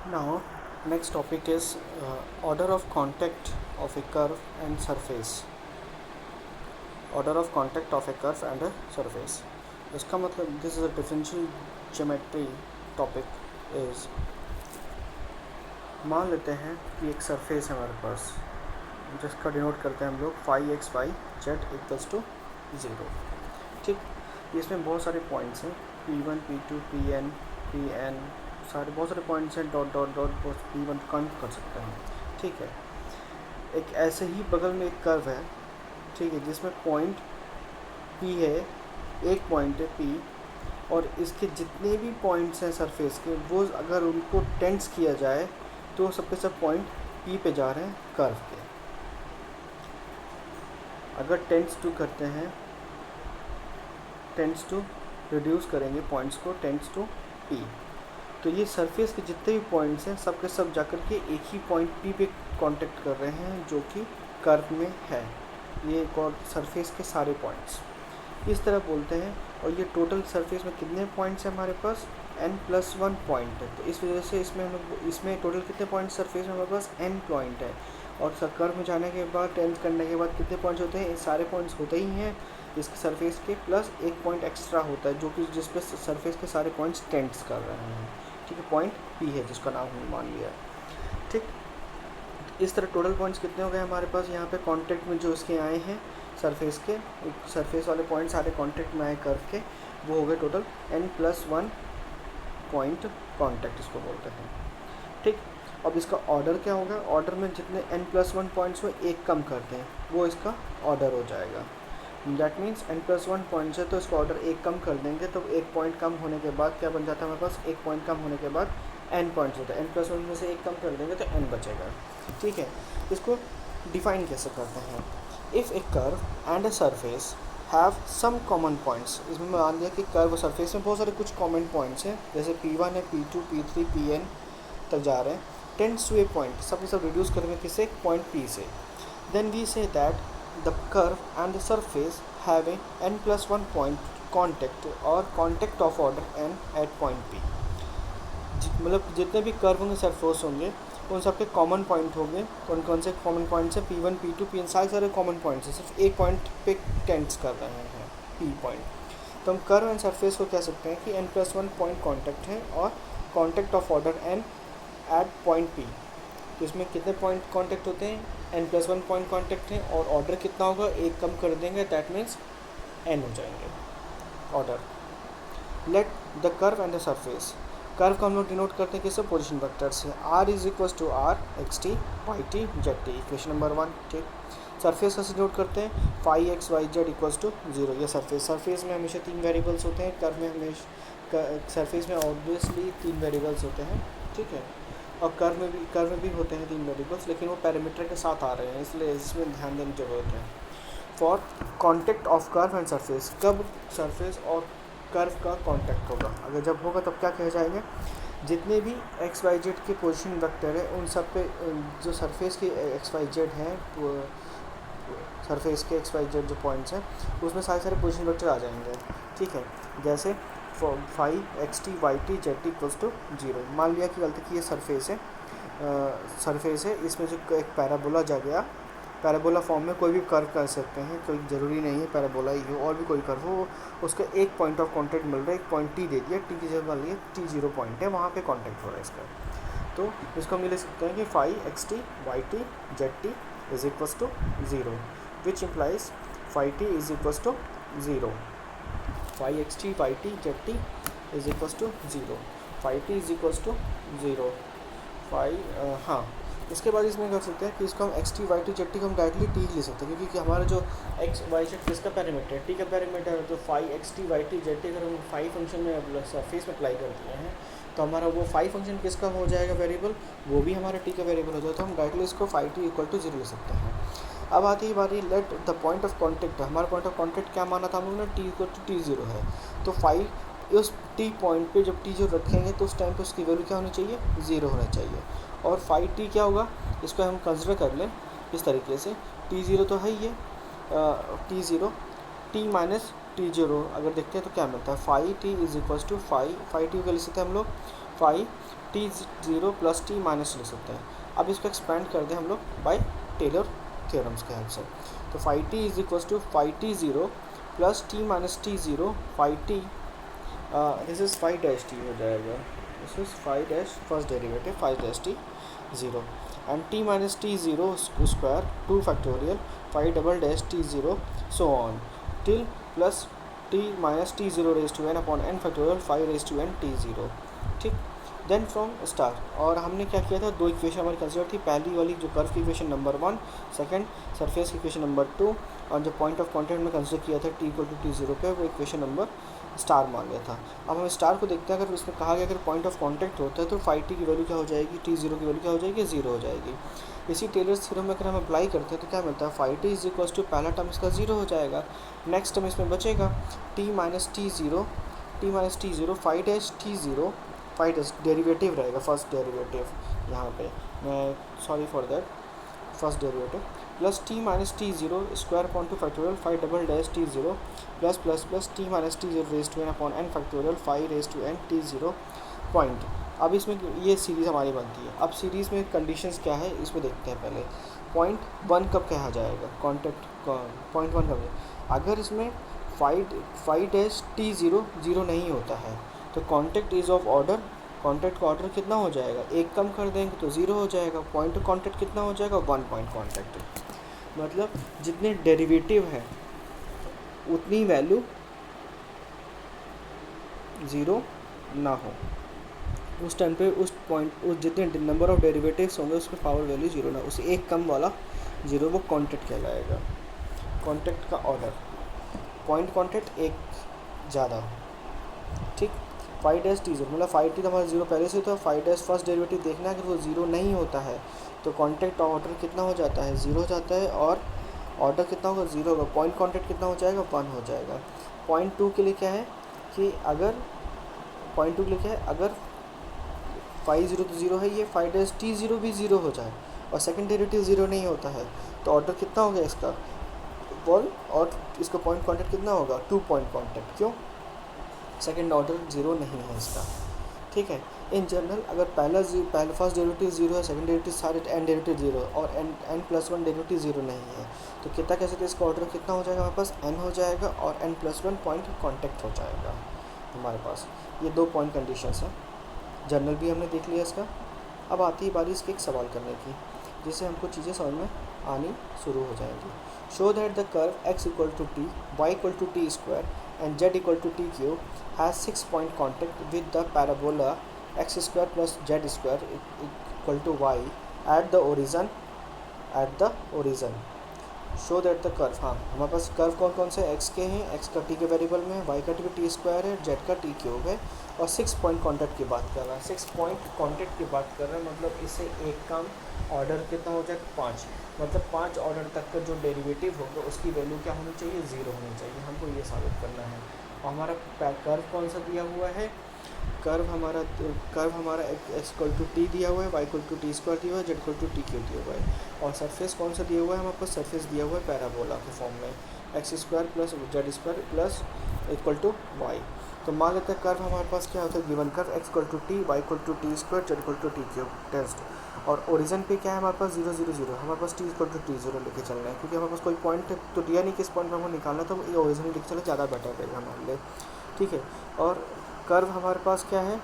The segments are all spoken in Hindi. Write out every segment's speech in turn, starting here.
Now, next topic is order of contact of a curve and surface. Order of contact of a curve and a surface. इसका मतलब this is a differential geometry topic is मान लेते हैं कि एक सरफेस है हमारे पास जिसका डिनोट करते हैं हम लोग phi x y z equals to zero. ठीक, इसमें बहुत सारे पॉइंट्स हैं P1 P2 Pn सारे बहुत सारे पॉइंट्स हैं dot dot dot P1 count कर सकते हैं. ठीक है, एक ऐसे ही बगल में एक कर्व है, ठीक है, जिसमें पॉइंट P है, एक पॉइंट है P, और इसके जितने भी पॉइंट्स हैं सरफेस के वो अगर उनको टेंस किया जाए तो सबके सब पॉइंट P पे जा रहे हैं कर्व के. अगर टेंस टू करते हैं, टेंस टू रिड्यूस करेंगे पॉइंट्स को टेंस टू P, तो ये सरफेस के जितने भी पॉइंट्स हैं सबके सब जाकर के एक ही पॉइंट P पे कांटेक्ट कर रहे हैं जो कि कर्व में है. ये सरफेस के सारे पॉइंट्स इस तरह बोलते हैं. और ये टोटल सरफेस में कितने पॉइंट्स हैं हमारे पास n+1 पॉइंट है. तो इस वजह से इसमें टोटल कितने पॉइंट सरफेस में हमारे पास n पॉइंट है. और कर्व में जाने के बाद टेंस करने के बाद कितने पॉइंट्स होते हैं, ये सारे पॉइंट्स होते ही हैं इसके सरफेस के, प्लस एक पॉइंट एक्स्ट्रा होता है जो कि जिस पे सरफेस के सारे पॉइंट्स टेंस कर रहे हैं. ठीक है, पॉइंट P है जिसका नाम हमने मान लिया. ठीक, इस तरह टोटल पॉइंट्स कितने हो गए हमारे पास यहाँ पे कॉन्टेक्ट में जो इसके आए हैं सरफेस के, सरफेस वाले पॉइंट सारे कॉन्टेक्ट में आए कर्व के, वो हो गए टोटल n+1 पॉइंट कॉन्टेक्ट इसको बोलते हैं. ठीक, अब इसका ऑर्डर क्या होगा, ऑर्डर में जितने n+1 पॉइंट्स में एक कम करते हैं वो इसका ऑर्डर हो जाएगा. दैट मीन्स n+1 पॉइंट्स है तो इसका ऑर्डर एक कम कर देंगे तो एक पॉइंट कम होने के बाद क्या बन जाता है हमारे पास, एक पॉइंट कम होने के बाद n पॉइंट्स होता है. n+1 में से एक कम कर देंगे तो n बचेगा. ठीक है, इसको डिफाइन कैसे करते हैं. If a curve and a surface have some common points, इसमें मान लिया कि कर्व और सरफेस में बहुत सारे कुछ कॉमन पॉइंट्स हैं, जैसे P1 है, P2 P3 Pn तक जा रहे हैं, टेंड्स टू ए पॉइंट, सब रिड्यूस करेंगे किसे, पॉइंट P से. Then we say that the curve and the surface have a n+1 point contact or contact of order n at point P. मतलब जितने भी कर्व होंगे सरफेस होंगे उन सब के कॉमन पॉइंट होंगे. कौन कौन से कॉमन पॉइंट्स हैं, P1 P2 Pn, सारे कॉमन पॉइंट्स हैं, सिर्फ एक पॉइंट पे टेंड्स कर रहे हैं P पॉइंट. तो हम कर्व एंड सरफेस को कह सकते हैं कि n+1 पॉइंट कॉन्टैक्ट है और contact of order n at point P. तो इसमें कितने पॉइंट कांटेक्ट होते हैं, n+1 पॉइंट कांटेक्ट है, और ऑर्डर कितना होगा, एक कम कर देंगे, दैट मीन्स n हो जाएंगे order. Let the curve and the surface, curve को हम लोग डिनोट करते हैं किससे, पोजीशन वेक्टर से. r is equal to r xt yt zt, equation number 1. ठीक, सरफेस का डिनोट करते हैं phi x y z equals to 0. ये सरफेस में हमेशा 3 वेरिएबल्स होते हैं, कर्व में हमेशा सरफेस में ऑब्वियसली 3 वेरिएबल्स होते हैं. ठीक है, और कर्व में भी होते हैं 3 वेरिएबल्स, लेकिन वो पैरामीटर के साथ आ रहे हैं इसलिए इसमें ध्यान देने की ज़रूरत है. For contact of curve and surface, कब सरफेस और कर्व का कॉन्टैक्ट होगा, अगर जब होगा तब क्या कहे जाएंगे, जितने भी एक्स वाई जेड के पोजीशन वेक्टर है उन सब पे जो सरफेस के एक्स वाई जेड हैं, सरफेस के एक्स वाई जेड जो पॉइंट्स हैं उसमें सारे पोजीशन वेक्टर आ जाएंगे. ठीक है, जैसे phi x t y t z t equals to 0. मान लिया कि गलती की ये सरफेस है, इसमें जो एक पैराबोला जा गया, पैराबोला फॉर्म में कोई भी कर्व कर सकते हैं, कोई ज़रूरी नहीं है पैराबोला ही हो, और भी कोई कर्व हो, उसका एक पॉइंट ऑफ कॉन्टैक्ट मिल रहा है, एक पॉइंट टी दे दिया, टी की जगह मान लिया T0 पॉइंट है, वहाँ पे कॉन्टैक्ट हो रहा है इसका. तो इसको हम ये लिख सकते हैं कि phi x t y t z t is equals to 0, which implies phi t is equals to 0. Phi x t y t z t is equals to 0, phi t is equals to 0 phi. हाँ, इसके बाद इसमें कर सकते हैं कि इसको हम x t y t z t को हम डायरेक्टली टी ले सकते हैं, क्योंकि हमारा जो एक्स वाई जेड किसका पैरामीटर है, टी का पैरामीटर है. तो phi x t y t z t अगर हम फाई फंक्शन में सरफेस में अप्लाई कर दिए हैं तो हमारा वो फाई फंक्शन किसका हो जाएगा वेरिएबल, वो भी हमारा टी का वेरिएबल हो जाएगा. तो हम डायरेक्टली इसको फाई टी इक्वल टू 0 ले सकते हैं. अब आती है बारी let the point of contact. हमारा पॉइंट ऑफ कॉन्टैक्ट क्या माना था हम लोगों ने, टी इक्वल टू T0 है. तो फाई उस टी पॉइंट पे जब T0 रखेंगे तो उस टाइम पे उसकी वैल्यू क्या होनी चाहिए, 0 होना चाहिए. और फाई टी क्या होगा, इसको हम कंसिडर कर लें इस तरीके से, T0 तो है ही है, T0 टी माइनस T0 अगर देखते हैं तो क्या मिलता है, phi t is equals to phi t को लिख सकते हैं हम लोग phi t zero plus t minus लिख सकते हैं। अब इसको एक्सपेंड कर दें हम लोग बाय टेलर थ्योरम्स के हेल्प से। तो phi t is equal to phi t zero plus t minus t zero phi t, this is phi dash t हो जाएगा, this is phi dash first derivative phi dash t zero and t minus t zero square 2 factorial phi double dash t zero so on till plus t minus t zero raise to n upon n factorial phi raise to n t zero. ठीक, देन फ्रॉम स्टार, और हमने क्या किया था, दो इक्वेशन हमारी कंसिडर थी, पहली वाली जो कर्व की इक्वेशन नंबर 1, सेकंड सरफेस की इक्वेशन नंबर 2, और जो पॉइंट ऑफ कॉन्टैक्ट में कंसिडर किया था t equal to T zero पे, वो इक्वेशन नंबर स्टार मान लिया था। अब हम स्टार को देखते हैं, अगर इसमें कहा गया अगर पॉइंट ऑफ कॉन्टैक्ट होता है तो फाई टी की वैल्यू क्या हो जाएगी, टी ज़ीरो की वैल्यू क्या हो जाएगी, ज़ीरो हो जाएगी। इसी टेलर्स थ्योरम में अगर हम अप्लाई करते हैं तो क्या मिलता है, phi t is equal to पहला टर्म इसका ज़ीरो हो जाएगा, नेक्स्ट टर्म इसमें बचेगा t minus t zero phi dash t zero, phi dash derivative रहेगा, फर्स्ट डेरिवेटिव यहाँ पे, मैं sorry for that, first derivative plus t minus t zero square upon two factorial phi double dash t zero plus plus plus t minus t zero raise to n upon n factorial phi raise to n t zero point. अब इसमें ये सीरीज़ हमारी बनती है। अब सीरीज़ में कंडीशंस क्या है इसमें देखते हैं पहले। पॉइंट 1 कब कहा जाएगा, कॉन्टैक्ट पॉइंट 1 कब, अगर इसमें phi dash t zero zero नहीं होता है तो contact is of order, contact का ऑर्डर कितना हो जाएगा, एक कम कर देंगे तो ज़ीरो हो जाएगा, पॉइंट कॉन्टैक्ट कितना हो जाएगा, 1 पॉइंट कॉन्टैक्ट। मतलब जितने डेरिवेटिव है उतनी वैल्यू ज़ीरो ना हो, उस टाइम पे उस पॉइंट उस जितने नंबर ऑफ डेरिवेटिव्स होंगे उसके पावर वैल्यू ज़ीरो ना, उसे एक कम वाला ज़ीरो वो कॉन्टैक्ट कहलाएगा। कॉन्टैक्ट का ऑर्डर, पॉइंट कॉन्टैक्ट एक ज़्यादा, ठीक। फाई डैश टी ज़ीरो मतलब फाई टी तो हमारा ज़ीरो पहले से, तो फाई डैश फर्स्ट डेरिवेटिव देखना है, अगर वो ज़ीरो नहीं होता है तो कॉन्टैक्ट ऑर्डर कितना हो जाता है, ज़ीरो हो जाता है, और ऑर्डर कितना होगा, ज़ीरो होगा, पॉइंट कॉन्टैक्ट कितना हो जाएगा, 1 हो जाएगा। पॉइंट 2 के लिए क्या है कि अगर पॉइंट 2 के लिए क्या है, अगर फाई ज़ीरो तो ज़ीरो है, ये फाई डैश टी ज़ीरो भी ज़ीरो हो जाए और सेकंड डेरिवेटिव ज़ीरो नहीं होता है तो ऑर्डर कितना हो गया इसका 1, और इसका पॉइंट कॉन्टैक्ट कितना होगा 2 पॉइंट कॉन्टैक्ट, क्यों, सेकंड ऑर्डर ज़ीरो नहीं है इसका, ठीक है। इन जनरल अगर पहला फर्स्ट डेरिवेटिव ज़ीरो है, सेकंड डेरिवेटिव सारे एन डेरिवेटिव ज़ीरो और एन प्लस 1 डेरिवेटिव ज़ीरो नहीं है तो कितना कैसे, इसका ऑर्डर कितना हो जाएगा हमारे पास, एन हो जाएगा और एन प्लस 1 पॉइंट कॉन्टैक्ट हो जाएगा हमारे पास। ये 2 पॉइंट कंडीशंस हैं, जनरल भी हमने देख लिया इसका। अब आती है बारी इसके एक सवाल करने की, जिससे हमको चीज़ें समझ में आनी शुरू हो जाएंगी। Show that the curve x equal to t, y equal to T square and z equal to T cube has 6 point contact with the parabola x square plus Z square equal to y at the origin. Show that the curve, हाँ हमारे पास कर्व कौन कौन से x के हैं, x का t के वेरिएबल में है, y का टी स्क्वायर है, z का टी क्यूब है, और 6 पॉइंट कॉन्टैक्ट की बात कर रहा है। 6 पॉइंट कॉन्टैक्ट की बात कर रहे हैं, मतलब इससे एक कम ऑर्डर कितना हो जाएगा 5, मतलब 5 ऑर्डर तक का जो डेरिवेटिव होगा उसकी वैल्यू क्या होनी चाहिए, ज़ीरो होनी चाहिए, हमको ये साबित करना है। और हमारा कर्व कौन सा दिया हुआ है, कर्व हमारा एक्स इक्वल टू टी दिया हुआ है, y equal to T square दिया हुआ है, z equal to T cube दिया हुआ है, और सरफेस कौन सा दिया हुआ है हमारे पास, सरफेस दिया हुआ है पैराबोला के फॉर्म में, x square plus Z square plus equal to y. तो मान लेते हैं कर्व हमारे पास क्या होता है, given curve X equal to T, Y equal to T square, Z equal to T cube test, और ओरिजन पे क्या है हमारे पास 0 0 0, हमारे पास T equal to T zero लेके चलना है, क्योंकि हमारे पास कोई पॉइंट तो दिया नहीं किस पॉइंट पर हमको निकालना, तो ये ओरिजन लेके चले ज़्यादा बेटर रहेगा हमारे लिए, ठीक है। और कर्व हमारे पास क्या है,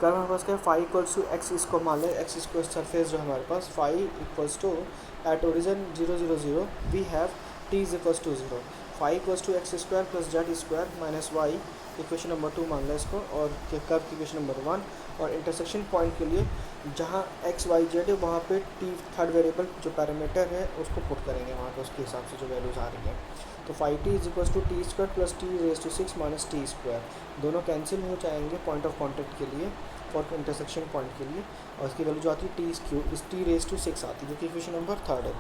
कर्व हमारे पास क्या है, फाई इक्वल्स टू एक्स, इसको मान लें एक्स स्क्वायर सरफेस जो हमारे पास, phi equals to at origin 0 0 0 we have T is equals to 0, phi equals to X square plus Z square minus Y, equation number 2 मान लें इसको, और कर्व की इक्वेशन नंबर 1, और इंटरसेक्शन पॉइंट के लिए जहाँ एक्स वाई जेड है वहाँ पे टी थर्ड वेरिएबल जो पैरामीटर है उसको पुट करेंगे वहाँ पे, उसके हिसाब से जो वैल्यूज आ रही हैं। तो phi t is equals to T square plus t raise to 6 minus t square, दोनों कैंसिल हो जाएंगे पॉइंट ऑफ कॉन्टैक्ट के लिए, फॉर इंटरसेक्शन पॉइंट के लिए, और उसकी वैल्यू जो आती है टी क्यूब इस टी रेज टू 6 आती है, जो कि इक्वेशन नंबर 3 है।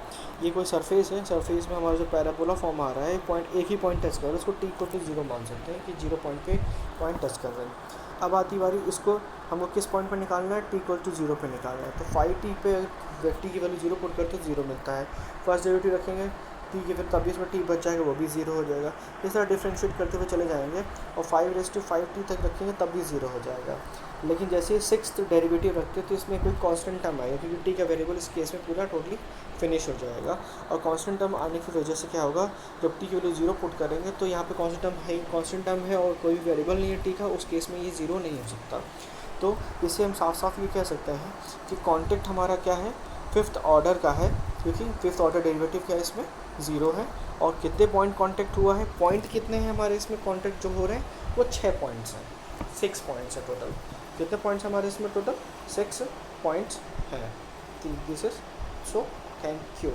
ये कोई सरफेस है, सरफेस में हमारा जो पैराबोला फॉर्म आ रहा है, पॉइंट एक ही पॉइंट टच कर रहा है, उसको टी इक्वल टू 0 मान सकते हैं कि 0 पॉइंट पे पॉइंट टच कर रहे हैं। अब आती बारी इसको हमको किस पॉइंट पर निकालना है, टी इक्वल टू 0 पे निकालना है। तो फाई टी पे टी की वैल्यू 0 पुट करते 0 मिलता है, फर्स्ट डेरिवेटिव रखेंगे पी के फिर तभी इसमें टी बच जाएगा, वो भी ज़ीरो हो जाएगा। इस तरह डिफ्रेंशिएट करते हुए चले जाएंगे और 5⁵ तक रखेंगे तब भी ज़ीरो हो जाएगा। लेकिन जैसे ही 6th डेरिवेटिव रखते हैं तो इसमें कोई कांस्टेंट टर्म आएगा, क्योंकि टी का वेरिएबल इस केस में पूरा टोटली फिनिश हो जाएगा। और कांस्टेंट टर्म आने की वजह से क्या होगा, जब टी की वैल्यू 0 पुट करेंगे तो यहाँ पे कांस्टेंट टर्म है और कोई भी वेरिएबल नहीं है टी का, उस केस में ये 0 नहीं हो सकता। तो इससे हम साफ साफ ये कह सकते हैं कि कॉन्टेक्ट हमारा क्या है, 5th ऑर्डर का है, क्योंकि 5th ऑर्डर डेरिवेटिव क्या है इसमें 0 है। और कितने पॉइंट कांटेक्ट हुआ है, पॉइंट कितने हैं हमारे इसमें कांटेक्ट जो हो रहे हैं, वो 6 पॉइंट्स हैं, 6 पॉइंट्स है टोटल। कितने पॉइंट्स हमारे इसमें टोटल 6 पॉइंट्स हैं। This is so, thank you.